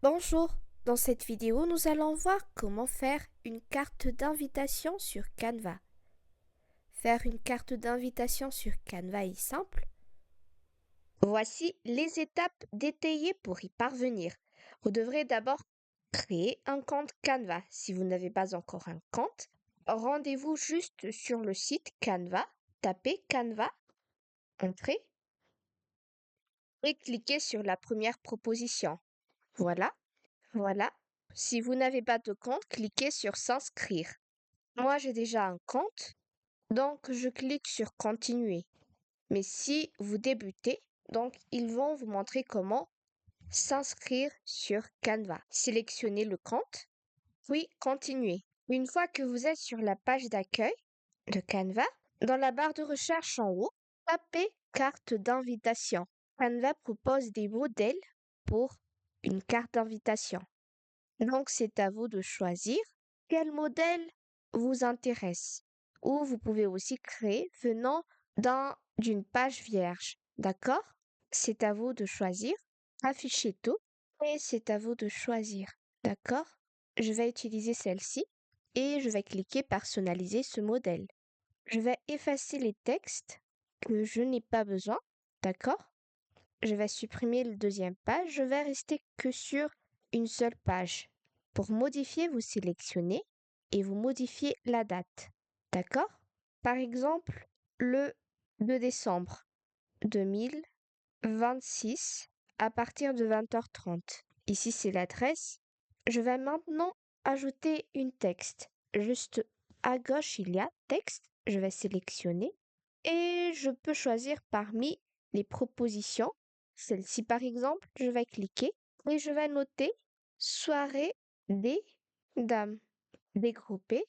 Bonjour, dans cette vidéo, nous allons voir comment faire une carte d'invitation sur Canva. Faire une carte d'invitation sur Canva est simple. Voici les étapes détaillées pour y parvenir. Vous devrez d'abord créer un compte Canva. Si vous n'avez pas encore un compte, rendez-vous juste sur le site Canva, tapez Canva, entrez et cliquez sur la première proposition. Voilà. Voilà. Si vous n'avez pas de compte, cliquez sur s'inscrire. Moi, j'ai déjà un compte, donc je clique sur continuer. Mais si vous débutez, donc ils vont vous montrer comment s'inscrire sur Canva. Sélectionnez le compte, puis continuez. Une fois que vous êtes sur la page d'accueil de Canva, dans la barre de recherche en haut, tapez carte d'invitation. Canva propose des modèles pour une carte d'invitation. Donc, c'est à vous de choisir quel modèle vous intéresse. Ou vous pouvez aussi créer venant d'une page vierge. D'accord? C'est à vous de choisir. Affichez tout. Et c'est à vous de choisir. D'accord? Je vais utiliser celle-ci et je vais cliquer personnaliser ce modèle. Je vais effacer les textes que je n'ai pas besoin. D'accord? Je vais supprimer la deuxième page. Je vais rester que sur une seule page. Pour modifier, vous sélectionnez et vous modifiez la date. D'accord? Par exemple, le 2 décembre 2026 à partir de 20h30. Ici, c'est l'adresse. Je vais maintenant ajouter une texte. Juste à gauche, il y a texte. Je vais sélectionner et je peux choisir parmi les propositions. Celle-ci, par exemple, je vais cliquer et je vais noter soirée des dames. Dégrouper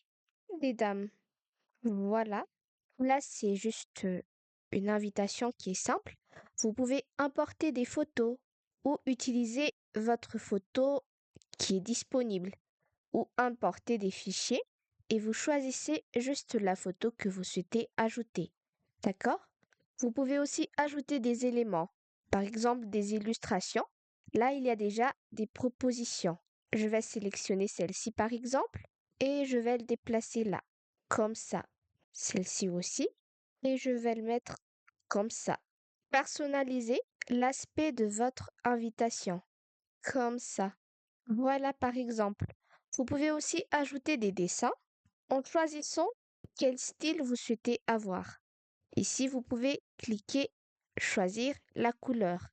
des dames. Voilà. Là, c'est juste une invitation qui est simple. Vous pouvez importer des photos ou utiliser votre photo qui est disponible ou importer des fichiers et vous choisissez juste la photo que vous souhaitez ajouter. D'accord? Vous pouvez aussi ajouter des éléments, par exemple des illustrations. Là, il y a déjà des propositions. Je vais sélectionner celle-ci par exemple et je vais le déplacer là, comme ça. Celle-ci aussi et je vais le mettre comme ça. Personnalisez l'aspect de votre invitation, comme ça. Voilà par exemple. Vous pouvez aussi ajouter des dessins en choisissant quel style vous souhaitez avoir. Ici, vous pouvez cliquer choisir la couleur.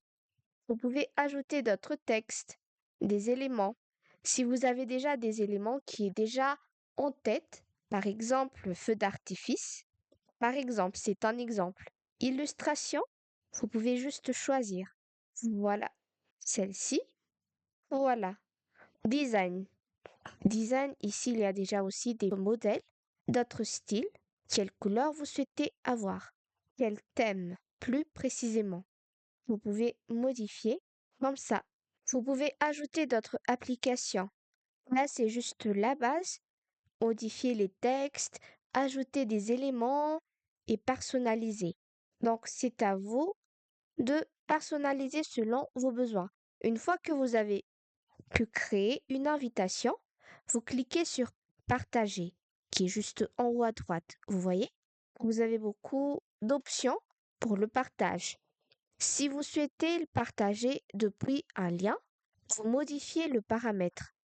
Vous pouvez ajouter d'autres textes, des éléments. Si vous avez déjà des éléments qui est déjà en tête, par exemple feu d'artifice, par exemple, c'est un exemple. Illustration, vous pouvez juste choisir. Voilà. Celle-ci, voilà. Design. Design, ici, il y a déjà aussi des modèles, d'autres styles. Quelle couleur vous souhaitez avoir? Quel thème, plus précisément? Vous pouvez modifier comme ça. Vous pouvez ajouter d'autres applications. Là, c'est juste la base. Modifier les textes, ajouter des éléments et personnaliser. Donc, c'est à vous de personnaliser selon vos besoins. Une fois que vous avez pu créer une invitation, vous cliquez sur partager, qui est juste en haut à droite. Vous voyez? Vous avez beaucoup d'options pour le partage. Si vous souhaitez le partager depuis un lien, vous modifiez le paramètre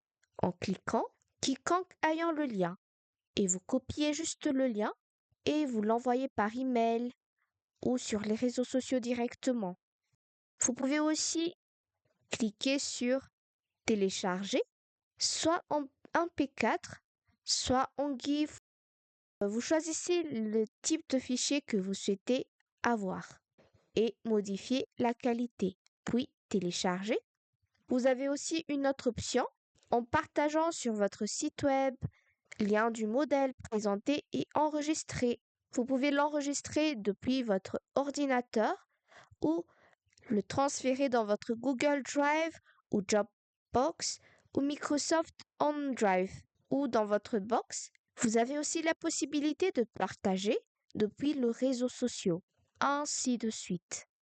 en cliquant quiconque ayant le lien et vous copiez juste le lien et vous l'envoyez par email ou sur les réseaux sociaux directement. Vous pouvez aussi cliquer sur télécharger, soit en MP4, soit en GIF. Vous choisissez le type de fichier que vous souhaitez avoir et modifier la qualité, puis télécharger. Vous avez aussi une autre option en partageant sur votre site web, lien du modèle présenté et enregistré. Vous pouvez l'enregistrer depuis votre ordinateur ou le transférer dans votre Google Drive ou Dropbox ou Microsoft OneDrive ou dans votre box. Vous avez aussi la possibilité de partager depuis le réseau social, ainsi de suite.